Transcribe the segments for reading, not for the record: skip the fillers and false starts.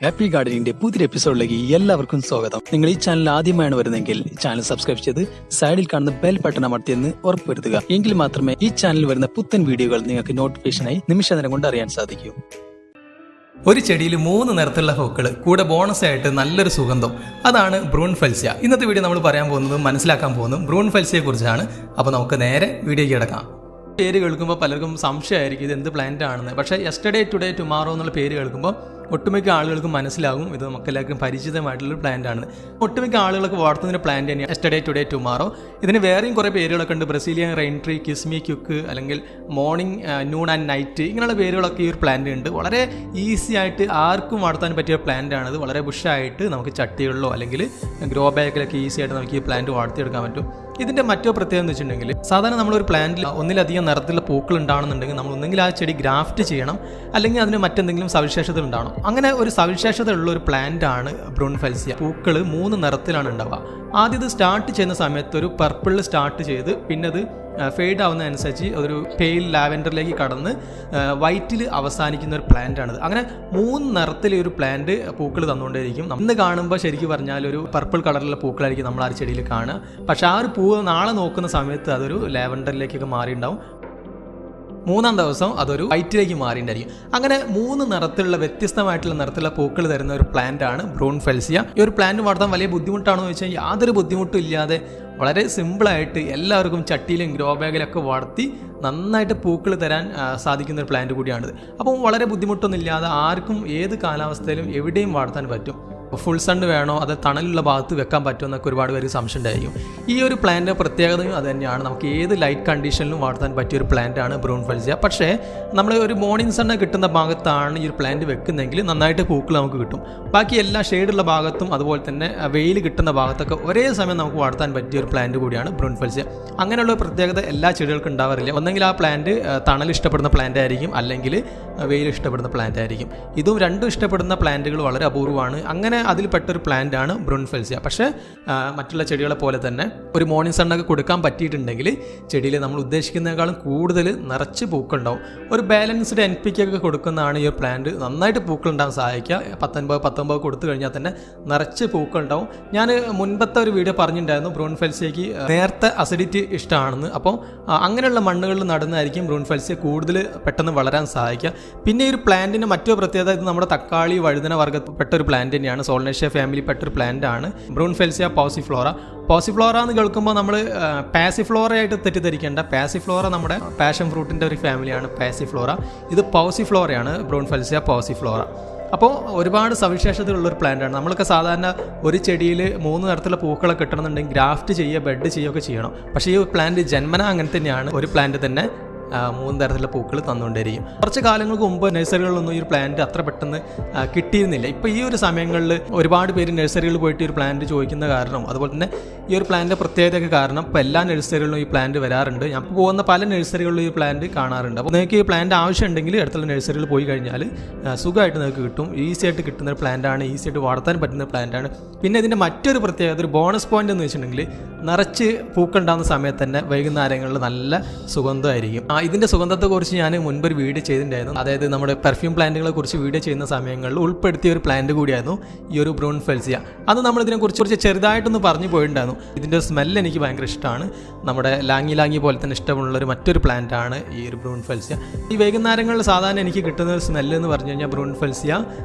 Happy ഗാർഡനിന്റെ പുതിയ എപ്പിസോഡിലേക്ക് എല്ലാവർക്കും സ്വാഗതം. നിങ്ങൾ ഈ ചാനൽ ആദ്യമായാണ് വരുന്നതെങ്കിൽ ചാനൽ സബ്സ്ക്രൈബ് ചെയ്ത് സൈഡിൽ കാണുന്ന ബെൽ ബട്ടൺ അമർത്തിയെന്ന് ഉറപ്പുവരുത്തുക. എങ്കിൽ മാത്രമേ ഈ ചാനലിൽ വരുന്ന പുത്തൻ വീഡിയോകൾ നിങ്ങൾക്ക് നോട്ടിഫിക്കേഷനായി നിമിഷനേരം കൊണ്ട് അറിയാൻ സാധിക്കൂ. ഒരു ചെടിയിൽ 3 നിറത്തിലുള്ള പൂക്കൾ കൂടെ ബോണസ് ആയിട്ട് നല്ലൊരു സുഗന്ധം, അതാണ് ബ്രൂൺ ഫെൽസിയ. ഇന്നത്തെ വീഡിയോ നമ്മൾ പറയാൻ പോകുന്നതും മനസ്സിലാക്കാൻ പോകുന്നതും ബ്രൂൺ ഫെൽസിയെ കുറിച്ചാണ്. അപ്പോൾ നമുക്ക് നേരെ വീഡിയോയ്ക്ക് കിടക്കാം. പേര് കേൾക്കുമ്പോൾ പലർക്കും സംശയമായിരിക്കും ഇത് എന്ത് പ്ലാന്റ് ആണെന്ന്. പക്ഷേ യെസ്റ്റർഡേ ടുഡേ ടുമാറോ എന്നുള്ള പേര് കേൾക്കുമ്പോൾ ഒട്ടുമിക്ക ആളുകൾക്കും മനസ്സിലാകും ഇത് നമുക്കെല്ലാവർക്കും പരിചിതമായിട്ടുള്ളൊരു പ്ലാന്റ് ആണ്. ഒട്ടുമിക്ക ആളുകളൊക്കെ വളർത്തുന്നൊരു പ്ലാന്റ് തന്നെയാണ് യെസ്റ്റർഡേ ടുഡേ ടുമാറോ. ഇതിന് വേറെയും കുറേ പേരുകളൊക്കെ ഉണ്ട്. ബ്രസീലിയൻ റെയിൻ ട്രീ, കിസ്മി ക്യുക്ക്, അല്ലെങ്കിൽ മോർണിംഗ് നൂൺ ആൻഡ് നൈറ്റ്, ഇങ്ങനെയുള്ള പേരുകളൊക്കെ ഈ ഒരു പ്ലാന്റ് ഉണ്ട്. വളരെ ഈസി ആയിട്ട് ആർക്കും വളർത്താൻ പറ്റിയ പ്ലാന്റ് ആണിത്. വളരെ ബുഷായിട്ട് നമുക്ക് ചട്ടികളിലോ അല്ലെങ്കിൽ ഗ്രോ ബാഗിലൊക്കെ ഈസി ആയിട്ട് നമുക്ക് ഈ പ്ലാന്റ് വളർത്തിയെടുക്കാൻ പറ്റും. ഇതിൻ്റെ മറ്റോ പ്രത്യേകത എന്ന് വെച്ചിട്ടുണ്ടെങ്കിൽ സാധാരണ നമ്മളൊരു പ്ലാന്റിൽ ഒന്നിലധികം നിറത്തിലുള്ള പൂക്കൾ ഉണ്ടാകുന്നുണ്ടെങ്കിൽ നമ്മൾ ഒന്നെങ്കിൽ ആ ചെടി ഗ്രാഫ്റ്റ് ചെയ്യണം, അല്ലെങ്കിൽ അതിന് മറ്റെന്തെങ്കിലും സവിശേഷത ഉണ്ടാവണം. അങ്ങനെ ഒരു സവിശേഷത ഉള്ള ഒരു പ്ലാന്റ് ആണ് ബ്രൂൺ ഫെൽസിയ. പൂക്കൾ 3 നിറത്തിലാണ് ഉണ്ടാവുക. ആദ്യം ഇത് സ്റ്റാർട്ട് ചെയ്യുന്ന സമയത്ത് ഒരു പർപ്പിളിൽ സ്റ്റാർട്ട് ചെയ്ത് പിന്നെ അത് ഫെയ്ഡ് ആവുന്നതനുസരിച്ച് ഒരു പെയിൽ ലാവെൻഡറിലേക്ക് കടന്ന് വൈറ്റിൽ അവസാനിക്കുന്ന ഒരു പ്ലാന്റ് ആണിത്. അങ്ങനെ 3 നിറത്തിലെ ഒരു പ്ലാന്റ് പൂക്കൾ തന്നുകൊണ്ടേയിരിക്കും. ഇന്ന് കാണുമ്പോൾ ശരിക്കും പറഞ്ഞാൽ ഒരു പർപ്പിൾ കളറിലുള്ള പൂക്കളായിരിക്കും നമ്മൾ ആ ചെടിയിൽ കാണുക. പക്ഷെ ആ ഒരു പൂവ് നാളെ നോക്കുന്ന സമയത്ത് അതൊരു ലാവെൻഡറിലേക്കൊക്കെ മാറിയിട്ടുണ്ടാവും. 3-ാം ദിവസം അതൊരു വൈറ്റിലേക്ക് മാറിയിട്ടുണ്ടായിരിക്കും. അങ്ങനെ 3 നിറത്തിലുള്ള വ്യത്യസ്തമായിട്ടുള്ള നിറത്തിലുള്ള പൂക്കൾ തരുന്ന ഒരു പ്ലാന്റ് ആണ് ബ്രൂൺ ഫെൽസിയ. ഈ ഒരു പ്ലാന്റ് വളർത്താൻ വലിയ ബുദ്ധിമുട്ടാണോ എന്ന് വെച്ചാൽ യാതൊരു ബുദ്ധിമുട്ടും ഇല്ലാതെ വളരെ സിമ്പിളായിട്ട് എല്ലാവർക്കും ചട്ടിയിലും ഗ്രോ ബാഗിലൊക്കെ വളർത്തി നന്നായിട്ട് പൂക്കൾ തരാൻ സാധിക്കുന്ന ഒരു പ്ലാന്റ് കൂടിയാണിത്. അപ്പം വളരെ ബുദ്ധിമുട്ടൊന്നും ഇല്ലാതെ ആർക്കും ഏത് കാലാവസ്ഥയിലും എവിടെയും വളർത്താൻ പറ്റും. ഫുൾ സൺ വേണോ, അത് തണലുള്ള ഭാഗത്ത് വെക്കാൻ പറ്റുമോ എന്നൊക്കെ ഒരുപാട് പേര് സംശയം ഉണ്ടായിരിക്കും. ഈ ഒരു പ്ലാന്റിൻ്റെ പ്രത്യേകതയും അത് തന്നെയാണ്. നമുക്ക് ഏത് ലൈറ്റ് കണ്ടീഷനിലും വളർത്താൻ പറ്റിയൊരു പ്ലാന്റ് ആണ് ബ്രൂൺ ഫെൽസിയ. പക്ഷേ നമ്മൾ ഒരു മോർണിംഗ് സണ്ണ് കിട്ടുന്ന ഭാഗത്താണ് ഈ ഒരു പ്ലാന്റ് വെക്കുന്നതെങ്കിൽ നന്നായിട്ട് പൂക്കൾ നമുക്ക് കിട്ടും. ബാക്കി എല്ലാ ഷെയ്ഡുള്ള ഭാഗത്തും അതുപോലെ തന്നെ വെയിൽ കിട്ടുന്ന ഭാഗത്തൊക്കെ ഒരേ സമയം നമുക്ക് വളർത്താൻ പറ്റിയ ഒരു പ്ലാന്റ് കൂടിയാണ് ബ്രൂൺ ഫെൽസിയ. അങ്ങനെയുള്ള പ്രത്യേകത എല്ലാ ചെടികൾക്കും ഉണ്ടാവാറില്ല. ഒന്നെങ്കിൽ ആ പ്ലാന്റ് തണൽ ഇഷ്ടപ്പെടുന്ന പ്ലാന്റ് ആയിരിക്കും, അല്ലെങ്കിൽ വെയിൽ ഇഷ്ടപ്പെടുന്ന പ്ലാന്റ് ആയിരിക്കും. ഇതും രണ്ടും ഇഷ്ടപ്പെടുന്ന പ്ലാന്റുകൾ വളരെ അപൂർവമാണ്. അങ്ങനെ അതിൽപ്പെട്ടൊരു പ്ലാന്റ് ആണ് ബ്രൂൺ ഫെൽസിയ. പക്ഷേ മറ്റുള്ള ചെടികളെ പോലെ തന്നെ ഒരു മോർണിംഗ് സണ്ണൊക്കെ കൊടുക്കാൻ പറ്റിയിട്ടുണ്ടെങ്കിൽ ചെടിയിൽ നമ്മൾ ഉദ്ദേശിക്കുന്നതിനേക്കാളും കൂടുതൽ നിറച്ച് പൂക്കളുണ്ടാവും. ഒരു ബാലൻസ്ഡ് NPK ഒക്കെ കൊടുക്കുന്നതാണ് ഈ ഒരു പ്ലാന്റ് നന്നായിട്ട് പൂക്കൾ ഉണ്ടാകാൻ സഹായിക്കുക. 19 കൊടുത്തു കഴിഞ്ഞാൽ തന്നെ നിറച്ച് പൂക്കൾ ഉണ്ടാവും. ഞാൻ മുൻപത്തെ ഒരു വീഡിയോ പറഞ്ഞിട്ടുണ്ടായിരുന്നു ബ്രൂൺ ഫെൽസിയയ്ക്ക് നേരത്തെ അസിഡിറ്റി ഇഷ്ടമാണെന്ന്. അപ്പോൾ അങ്ങനെയുള്ള മണ്ണുകളിൽ നടുന്നതായിരിക്കും ബ്രൂൺ ഫെൽസിയ കൂടുതൽ പെട്ടെന്ന് വളരാൻ സഹായിക്കുക. പിന്നെ ഈ ഒരു പ്ലാന്റിന് മറ്റൊരു പ്രത്യേകത, ഇത് നമ്മുടെ തക്കാളി വഴുതന വർഗ്ഗപ്പെട്ട ഒരു പ്ലാന്റ് തന്നെയാണ്. സോൾനേഷ്യ ഫാമിലിപ്പെട്ട ഒരു പ്ലാന്റ് ആണ് ബ്രൂൺ ഫെൽസിയ പോസിഫ്ലോറ. പോസിഫ്ലോറ എന്ന് കേൾക്കുമ്പോൾ നമ്മൾ പാസിഫ്ലോറ ആയിട്ട് തെറ്റിദ്ധരിക്കേണ്ട. പാസിഫ്ലോറ നമ്മുടെ പാഷൻ ഫ്രൂട്ടിൻ്റെ ഒരു ഫാമിലിയാണ് പാസിഫ്ലോറ. ഇത് പോസിഫ്ലോറയാണ് ബ്രൂൺ ഫെൽസിയ പോസിഫ്ലോറ. അപ്പോൾ ഒരുപാട് സവിശേഷതകളുള്ളൊരു പ്ലാന്റാണ്. നമ്മളൊക്കെ സാധാരണ ഒരു ചെടിയിൽ 3 നിറത്തിലുള്ള പൂക്കളൊക്കെ കിട്ടണമെന്നുണ്ടെങ്കിൽ ഗ്രാഫ്റ്റ് ചെയ്യുക, ബെഡ് ചെയ്യുകയൊക്കെ ചെയ്യണം. പക്ഷേ ഈ പ്ലാന്റ് ജന്മന അങ്ങനെ തന്നെയാണ്. ഒരു പ്ലാന്റ് തന്നെ 3 തരത്തിലുള്ള പൂക്കൾ തന്നുകൊണ്ടിരിക്കും. കുറച്ച് കാലങ്ങൾക്ക് മുമ്പ് നഴ്സറികളിലൊന്നും ഈ ഒരു പ്ലാന്റ് അത്ര പെട്ടെന്ന് കിട്ടിയിരുന്നില്ല. ഇപ്പോൾ ഈ ഒരു സമയങ്ങളിൽ ഒരുപാട് പേര് നഴ്സറികളിൽ പോയിട്ട് ഈ ഒരു പ്ലാന്റ് ചോദിക്കുന്ന കാരണം, അതുപോലെ തന്നെ ഈ ഒരു പ്ലാന്റിൻ്റെ പ്രത്യേകതയൊക്കെ കാരണം ഇപ്പോൾ എല്ലാ നഴ്സറികളിലും ഈ പ്ലാന്റ് വരാറുണ്ട്. ഞാൻ പോകുന്ന പല നഴ്സറികളിലും ഈ പ്ലാന്റ് കാണാറുണ്ട്. അപ്പോൾ നിങ്ങൾക്ക് ഈ പ്ലാന്റ് ആവശ്യമുണ്ടെങ്കിൽ അടുത്തുള്ള നഴ്സറിയിൽ പോയി കഴിഞ്ഞാൽ സുഖമായിട്ട് നിങ്ങൾക്ക് കിട്ടും. ഈസി ആയിട്ട് കിട്ടുന്ന ഒരു പ്ലാന്റാണ്, ഈസി ആയിട്ട് വളർത്താൻ പറ്റുന്ന പ്ലാന്റാണ്. പിന്നെ ഇതിൻ്റെ മറ്റൊരു പ്രത്യേകത, ഒരു ബോണസ് പോയിന്റ് എന്ന് വെച്ചിട്ടുണ്ടെങ്കിൽ നിറച്ച് പൂക്കൾ ഉണ്ടാകുന്ന സമയത്ത് തന്നെ വൈകുന്നേരങ്ങളിൽ നല്ല സുഗന്ധമായിരിക്കും. ഇതിൻ്റെ സുഗന്ധത്തെക്കുറിച്ച് ഞാൻ മുൻപൊരു വീഡിയോ ചെയ്തിട്ടുണ്ടായിരുന്നു. അതായത് നമ്മുടെ പെർഫ്യൂം പ്ലാന്റുകളെ കുറിച്ച് വീഡിയോ ചെയ്യുന്ന സമയങ്ങളിൽ ഉൾപ്പെടുത്തിയ ഒരു പ്ലാന്റ് കൂടിയായിരുന്നു ഈ ഒരു ബ്രൂൺ ഫെൽസിയ. അത് നമ്മൾ ഇതിനെക്കുറിച്ച് ചെറുതായിട്ടൊന്ന് പറഞ്ഞു പോയിട്ടുണ്ടായിരുന്നു. ഇതിൻ്റെ സ്മെല്ല് എനിക്ക് ഭയങ്കര ഇഷ്ടമാണ്. നമ്മുടെ ലാങ്ങി പോലെ തന്നെ ഇഷ്ടമുള്ളൊരു മറ്റൊരു പ്ലാന്റ് ആണ് ഈ ഒരു ബ്രൂൺ ഫെൽസിയ. ഈ വൈകുന്നേരങ്ങളിൽ സാധാരണ എനിക്ക് കിട്ടുന്ന ഒരു സ്മെല്ല് എന്ന് പറഞ്ഞു കഴിഞ്ഞാൽ ബ്രൂൺ ഫെൽസിയ,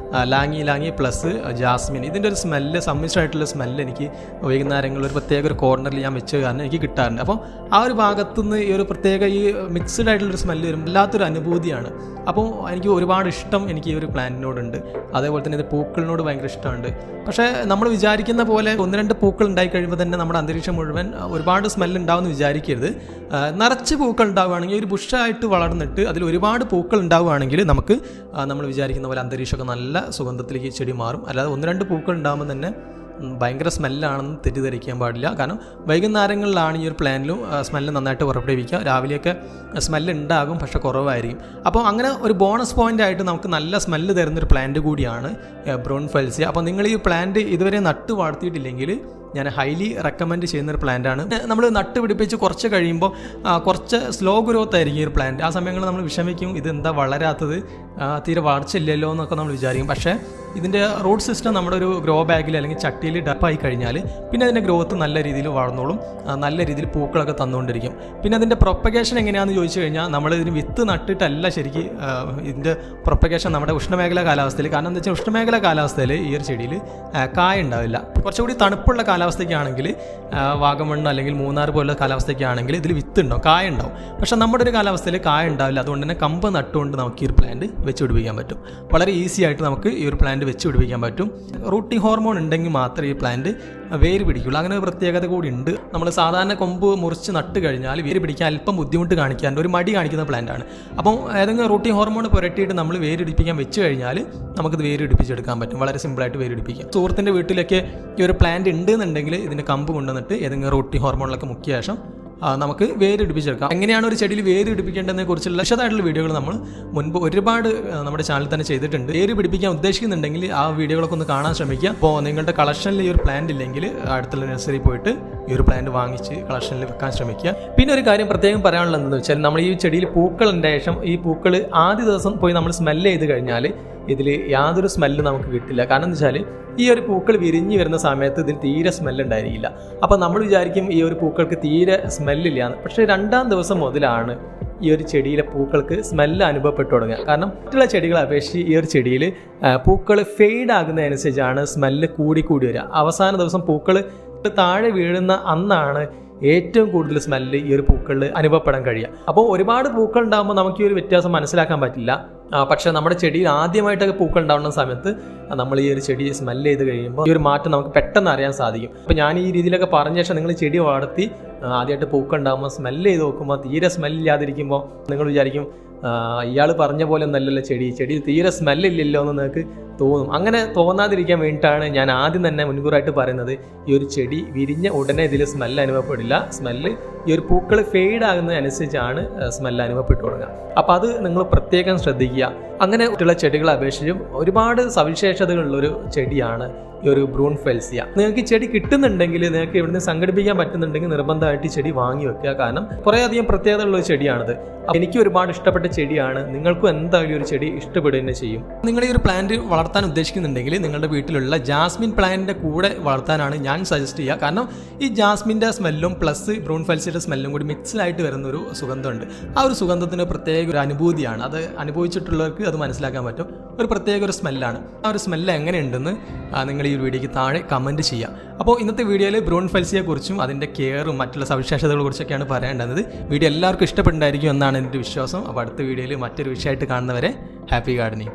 ലാങ്ങി പ്ലസ് ജാസ്മിൻ, ഇതിൻ്റെ ഒരു സ്മെല്ല്, സമ്മിശ്രമായിട്ടുള്ള സ്മെല്ല് എനിക്ക് വൈകുന്നേരങ്ങളിൽ ഒരു പ്രത്യേക ഒരു കോർണറിൽ ഞാൻ വെച്ച് കാരണം എനിക്ക് കിട്ടാറുണ്ട്. അപ്പോൾ ആ ഒരു ഭാഗത്തുനിന്ന് ഈ ഒരു പ്രത്യേക ഈ മിക്സ്ഡ് ആയിട്ടുള്ളൊരു സ്മെല്ല് വരും, വല്ലാത്തൊരു അനുഭൂതിയാണ്. അപ്പോൾ എനിക്ക് ഒരുപാട് ഇഷ്ടം എനിക്ക് ഈ ഒരു പ്ലാന്റിനോടുണ്ട്. അതേപോലെ തന്നെ ഇത് പൂക്കളിനോട് ഭയങ്കര ഇഷ്ടമുണ്ട്. പക്ഷേ നമ്മൾ വിചാരിക്കുന്ന പോലെ 1-2 പൂക്കൾ ഉണ്ടായി കഴിയുമ്പോൾ തന്നെ നമ്മുടെ അന്തരീക്ഷം മുഴുവൻ ഒരുപാട് സ്മെല്ല് ഉണ്ടാവുമെന്ന് വിചാരിക്കരുത്. നിറച്ച് പൂക്കൾ ഉണ്ടാവുകയാണെങ്കിൽ ഒരു ബുഷായിട്ട് വളർന്നിട്ട് അതിൽ ഒരുപാട് പൂക്കൾ ഉണ്ടാവുകയാണെങ്കിൽ നമുക്ക് നമ്മൾ വിചാരിക്കുന്ന പോലെ അന്തരീക്ഷമൊക്കെ നല്ല സുഗന്ധത്തിലേക്ക് ചെടി മാറും. അല്ലാതെ 1-2 പൂക്കൾ ഉണ്ടാകുമ്പോൾ തന്നെ ഭയങ്കര സ്മെല്ലാണെന്ന് തെറ്റിദ്ധരിക്കാൻ പാടില്ല. കാരണം വൈകുന്നേരങ്ങളിലാണ് ഈ ഒരു പ്ലാന്റിലും സ്മെല്ല് നന്നായിട്ട് പുറപ്പെടുവിക്കുക. രാവിലെയൊക്കെ സ്മെല്ല് ഉണ്ടാകും, പക്ഷേ കുറവായിരിക്കും. അപ്പോൾ അങ്ങനെ ഒരു ബോണസ് പോയിന്റ് ആയിട്ട് നമുക്ക് നല്ല സ്മെല്ല് തരുന്നൊരു പ്ലാന്റ് കൂടിയാണ് ബ്രൂൺ ഫെൽസിയ. അപ്പോൾ നിങ്ങൾ ഈ പ്ലാന്റ് ഇതുവരെ നട്ട് വളർത്തിയിട്ടില്ലെങ്കിൽ ഞാൻ ഹൈലി റെക്കമെൻഡ് ചെയ്യുന്നൊരു പ്ലാന്റാണ്. നമ്മൾ നട്ട് പിടിപ്പിച്ച് കുറച്ച് കഴിയുമ്പോൾ കുറച്ച് സ്ലോ ഗ്രോത്ത് ആയിരിക്കും ഈ ഒരു പ്ലാന്റ്. ആ സമയങ്ങളിൽ നമ്മൾ വിഷമിക്കും, ഇത് എന്താ വളരാത്തത്, തീരെ വളർച്ചയില്ലല്ലോ എന്നൊക്കെ നമ്മൾ വിചാരിക്കും. പക്ഷേ ഇതിൻ്റെ റൂട്ട് സിസ്റ്റം നമ്മുടെ ഒരു ഗ്രോ ബാഗിൽ അല്ലെങ്കിൽ ചട്ടിയിൽ ഡപ്പായി കഴിഞ്ഞാൽ പിന്നെ അതിൻ്റെ ഗ്രോത്ത് നല്ല രീതിയിൽ വളർന്നോളും, നല്ല രീതിയിൽ പൂക്കളൊക്കെ തന്നുകൊണ്ടിരിക്കും. പിന്നെ അതിൻ്റെ പ്രൊപ്പഗേഷൻ എങ്ങനെയാണെന്ന് ചോദിച്ചു കഴിഞ്ഞാൽ നമ്മൾ ഇതിന് വിത്ത് നട്ടിട്ടല്ല ശരിക്കും ഇതിൻ്റെ പ്രൊപ്പഗേഷൻ നമ്മുടെ ഉഷ്ണമേഖല കാലാവസ്ഥയിൽ. കാരണം എന്താ വെച്ചാൽ ഉഷ്ണമേഖല കാലാവസ്ഥയിൽ ഈ ഒരു ചെടിയിൽ കായ ഉണ്ടാവില്ല. കുറച്ചുകൂടി തണുപ്പുള്ള കാലാവസ്ഥയ്ക്കാണെങ്കിൽ വാഗമണ്ണ് അല്ലെങ്കിൽ മൂന്നാർ പോലുള്ള കാലാവസ്ഥയ്ക്കാണെങ്കിൽ ഇതിൽ വിത്ത് ഉണ്ടാവും, കായ ഉണ്ടാവും. പക്ഷേ നമ്മുടെ ഒരു കാലാവസ്ഥയിൽ കായ ഉണ്ടാവില്ല. അതുകൊണ്ട് തന്നെ കമ്പ് നട്ടുകൊണ്ട് നമുക്ക് ഈ ഒരു പ്ലാന്റ് വെച്ച് പിടിപ്പിക്കാൻ പറ്റും. വളരെ ഈസി ആയിട്ട് നമുക്ക് ഈ ഒരു പ്ലാന്റ് വെച്ച് പിടിപ്പിക്കാൻ പറ്റും. റൂട്ടിംഗ് ഹോർമോൺ ഉണ്ടെങ്കിൽ മാത്രമേ ഈ പ്ലാന്റ് വേര് പിടിക്കുള്ളൂ. അങ്ങനെ ഒരു പ്രത്യേകത കൂടി ഉണ്ട്. നമ്മൾ സാധാരണ കൊമ്പ് മുറിച്ച് നട്ട് കഴിഞ്ഞാൽ വേര് പിടിക്കാൻ അല്പം ബുദ്ധിമുട്ട് കാണിക്കാൻ ഒരു മടി കാണിക്കുന്ന പ്ലാന്റാണ്. അപ്പം ഏതെങ്കിലും റൂട്ടിംഗ് ഹോർമോൺ പുരട്ടിയിട്ട് നമ്മൾ വേര് പിടിപ്പിക്കാൻ വെച്ച് കഴിഞ്ഞാൽ നമുക്കത് വേര് പിടിപ്പിച്ചെടുക്കാൻ പറ്റും. വളരെ സിമ്പിളായിട്ട് വേര് പിടിപ്പിക്കാം. സുഹൃത്തിൻ്റെ വീട്ടിലൊക്കെ ഈ ഒരു പ്ലാന്റ് ഉണ്ട് എന്നുണ്ടെങ്കിൽ ഇതിൻ്റെ കമ്പ് കൊണ്ടുവന്നിട്ട് ഏതെങ്കിലും റൂട്ടിംഗ് ഹോർമോണിലൊക്കെ മുക്കിയ ശേഷം നമുക്ക് വേര് പിടിപ്പിച്ചെടുക്കാം. എങ്ങനെയാണ് ഒരു ചെടിയിൽ വേര് പിടിപ്പിക്കേണ്ടതിനെ കുറിച്ചുള്ള വിശദമായിട്ടുള്ള വീഡിയോകൾ നമ്മൾ മുൻപ് ഒരുപാട് നമ്മുടെ ചാനൽ തന്നെ ചെയ്തിട്ടുണ്ട്. വേര് പിടിപ്പിക്കാൻ ഉദ്ദേശിക്കുന്നുണ്ടെങ്കിൽ ആ വീഡിയോകളൊക്കെ ഒന്ന് കാണാൻ ശ്രമിക്കുക. അപ്പോൾ നിങ്ങളുടെ കളക്ഷനിൽ ഈ ഒരു പ്ലാന്റ് ഇല്ലെങ്കിൽ അടുത്തുള്ള നഴ്സറി പോയിട്ട് ഈ ഒരു പ്ലാന്റ് വാങ്ങിച്ച് കളക്ഷനിൽ വെക്കാൻ ശ്രമിക്കുക. പിന്നെ ഒരു കാര്യം പ്രത്യേകം പറയാനുള്ളത് എന്താണെന്ന് വെച്ചാൽ, നമ്മൾ ഈ ചെടിയിൽ പൂക്കളുടെ ശേഷം ഈ പൂക്കൾ ആദ്യ ദിവസം പോയി നമ്മൾ സ്മെല്ല് ചെയ്ത് കഴിഞ്ഞാൽ ഇതിൽ യാതൊരു സ്മെല്ല് നമുക്ക് കിട്ടില്ല. കാരണം എന്താ വെച്ചാൽ ഈ ഒരു പൂക്കൾ വിരിഞ്ഞ് വരുന്ന സമയത്ത് ഇതിൽ തീരെ സ്മെല്ലുണ്ടായിരിക്കില്ല. അപ്പോൾ നമ്മൾ വിചാരിക്കും ഈ ഒരു പൂക്കൾക്ക് തീരെ സ്മെല്ലില്ല എന്ന്. പക്ഷേ 2-ാം ദിവസം മുതലാണ് ഈ ഒരു ചെടിയിലെ പൂക്കൾക്ക് സ്മെല്ല് അനുഭവപ്പെട്ടു തുടങ്ങുക. കാരണം മറ്റുള്ള ചെടികളെ അപേക്ഷിച്ച് ഈ ഒരു ചെടിയിൽ പൂക്കൾ ഫെയ്ഡ് ആകുന്നതനുസരിച്ചാണ് സ്മെല്ല് കൂടി വരിക. അവസാന ദിവസം പൂക്കൾ താഴെ വീഴുന്ന അന്നാണ് ഏറ്റവും കൂടുതൽ സ്മെല്ല് ഈ ഒരു പൂക്കളിൽ അനുഭവപ്പെടാൻ കഴിയുക. അപ്പോൾ ഒരുപാട് പൂക്കൾ ഉണ്ടാകുമ്പോൾ നമുക്ക് ഈ ഒരു വ്യത്യാസം മനസ്സിലാക്കാൻ പറ്റില്ല. പക്ഷേ നമ്മുടെ ചെടിയിൽ ആദ്യമായിട്ടൊക്കെ പൂക്കൾ ഉണ്ടാവുന്ന സമയത്ത് നമ്മൾ ഈ ഒരു ചെടി സ്മെല്ല് ചെയ്ത് കഴിയുമ്പോൾ ഈ ഒരു മാറ്റം നമുക്ക് പെട്ടെന്ന് അറിയാൻ സാധിക്കും. അപ്പോൾ ഞാൻ ഈ രീതിയിലൊക്കെ പറഞ്ഞ ശേഷം നിങ്ങൾ ചെടി വളർത്തി ആദ്യമായിട്ട് പൂക്കൾ ഉണ്ടാകുമ്പോൾ സ്മെല്ല് ചെയ്ത് നോക്കുമ്പോൾ തീരെ സ്മെല്ലില്ലാതിരിക്കുമ്പോൾ നിങ്ങൾ വിചാരിക്കും ഇയാൾ പറഞ്ഞ പോലെ ഒന്നല്ലല്ലോ ചെടിയിൽ തീരെ സ്മെല്ലില്ലല്ലോ എന്ന് നിങ്ങൾക്ക് തോന്നും. അങ്ങനെ തോന്നാതിരിക്കാൻ വേണ്ടിയിട്ടാണ് ഞാൻ ആദ്യം തന്നെ മുൻകൂറായിട്ട് പറയുന്നത്, ഈ ഒരു ചെടി വിരിഞ്ഞ ഉടനെ ഇതിൽ സ്മെല്ല് അനുഭവപ്പെടില്ല. സ്മെല്ല് ഈ ഒരു പൂക്കൾ ഫെയ്ഡ് ആകുന്നതനുസരിച്ചാണ് സ്മെല്ല് അനുഭവപ്പെട്ടു തുടങ്ങുക. അപ്പോൾ അത് നിങ്ങൾ പ്രത്യേകം ശ്രദ്ധിക്കുക. അങ്ങനെ മറ്റുള്ള ചെടികളെ അപേക്ഷിച്ചും ഒരുപാട് സവിശേഷതകളുള്ളൊരു ചെടിയാണ് ഈ ഒരു ബ്രൂൺ ഫെൽസിയ. നിങ്ങൾക്ക് ഈ ചെടി കിട്ടുന്നുണ്ടെങ്കിൽ, നിങ്ങൾക്ക് ഇവിടുന്ന് സംഘടിപ്പിക്കാൻ പറ്റുന്നുണ്ടെങ്കിൽ നിർബന്ധമായിട്ട് ഈ ചെടി വാങ്ങി വെക്കുക. കാരണം കുറേയധികം പ്രത്യേകതയുള്ള ഒരു ചെടിയാണിത്. എനിക്ക് ഒരുപാട് ഇഷ്ടപ്പെട്ട ചെടിയാണ്. നിങ്ങൾക്കും എന്തായാലും ഒരു ചെടി ഇഷ്ടപ്പെടുക തന്നെ ചെയ്യും. നിങ്ങൾ ഈ ഒരു പ്ലാന്റ് വളർത്താൻ ഉദ്ദേശിക്കുന്നുണ്ടെങ്കിൽ നിങ്ങളുടെ വീട്ടിലുള്ള ജാസ്മിൻ പ്ലാന്റിൻ്റെ കൂടെ വളർത്താനാണ് ഞാൻ സജസ്റ്റ് ചെയ്യുക. കാരണം ഈ ജാസ്മിൻ്റെ സ്മെല്ലും പ്ലസ് ബ്രൂൺ ഫെൽസിയുടെ സ്മെല്ലും കൂടി മിക്സിലായിട്ട് വരുന്നൊരു സുഗന്ധമുണ്ട്. ആ ഒരു സുഗന്ധത്തിന് പ്രത്യേക ഒരു അനുഭൂതിയാണ്. അത് അനുഭവിച്ചിട്ടുള്ളവർക്ക് അത് മനസ്സിലാക്കാൻ പറ്റും. ഒരു പ്രത്യേക ഒരു സ്മെല്ലാണ്. ആ ഒരു സ്മെല്ല് എങ്ങനെയുണ്ടെന്ന് നിങ്ങൾ ഈ വീഡിയോയ്ക്ക് താഴെ കമൻറ്റ് ചെയ്യാം. അപ്പോൾ ഇന്നത്തെ വീഡിയോയിൽ ബ്രൂൺ ഫെൽസിയെക്കുറിച്ചും അതിൻ്റെ കെയറും മറ്റുള്ള സവിശേഷതകളെ കുറിച്ചൊക്കെയാണ് പറയേണ്ടത്. വീഡിയോ എല്ലാവർക്കും ഇഷ്ടപ്പെട്ടുണ്ടായിരിക്കും എന്നാണ് എൻ്റെ വിശ്വാസം. അപ്പോൾ അടുത്ത വീഡിയോയിൽ മറ്റൊരു വിഷയമായിട്ട് കാണുന്നവരെ ഹാപ്പി ഗാർഡനിങ്.